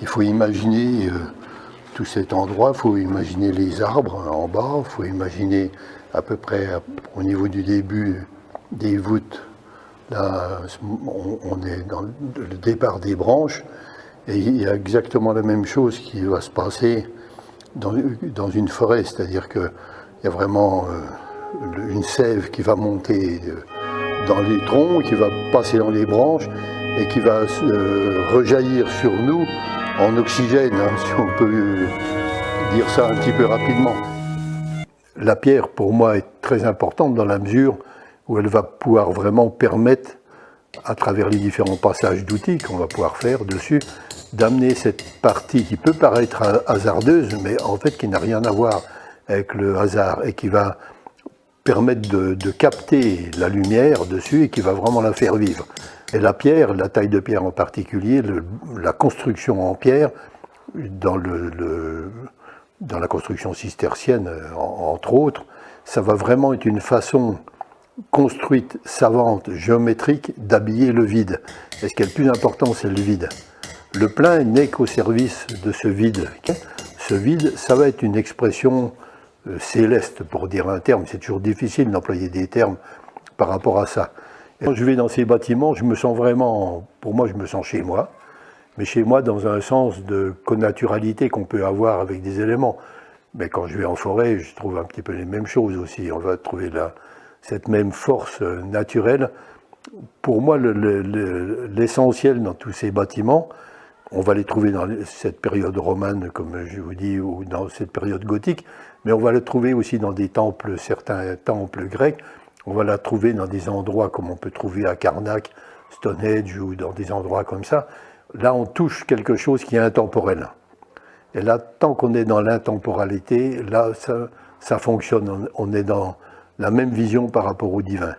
Il faut imaginer tout cet endroit, il faut imaginer les arbres en bas, il faut imaginer à peu près au niveau du début des voûtes. Là, on est dans le départ des branches et il y a exactement la même chose qui va se passer dans une forêt, c'est-à-dire qu'il y a vraiment une sève qui va monter dans les troncs, qui va passer dans les branches et qui va rejaillir sur nous en oxygène, hein, si on peut dire ça un petit peu rapidement. La pierre, pour moi, est très importante dans la mesure où elle va pouvoir vraiment permettre, à travers les différents passages d'outils qu'on va pouvoir faire dessus, d'amener cette partie qui peut paraître hasardeuse, mais en fait qui n'a rien à voir avec le hasard et qui va permettre de capter la lumière dessus et qui va vraiment la faire vivre. Et la pierre, la taille de pierre en particulier, la construction en pierre, dans la construction cistercienne, entre autres, ça va vraiment être une façon construite, savante, géométrique, d'habiller le vide. Et ce qui est le plus important, c'est le vide. Le plein n'est qu'au service de ce vide. Ce vide, ça va être une expression céleste, pour dire un terme. C'est toujours difficile d'employer des termes par rapport à ça. Et quand je vais dans ces bâtiments, je me sens vraiment, pour moi, je me sens chez moi. Mais chez moi dans un sens de connaturalité qu'on peut avoir avec des éléments. Mais quand je vais en forêt, je trouve un petit peu les mêmes choses aussi. On va trouver cette même force naturelle. Pour moi, l'essentiel dans tous ces bâtiments, on va les trouver dans cette période romane, comme je vous dis, ou dans cette période gothique, mais on va les trouver aussi dans des temples, certains temples grecs. On va la trouver dans des endroits comme on peut trouver à Karnak, Stonehenge, ou dans des endroits comme ça. Là, on touche quelque chose qui est intemporel. Et là, tant qu'on est dans l'intemporalité, là, ça fonctionne. On est dans la même vision par rapport au divin.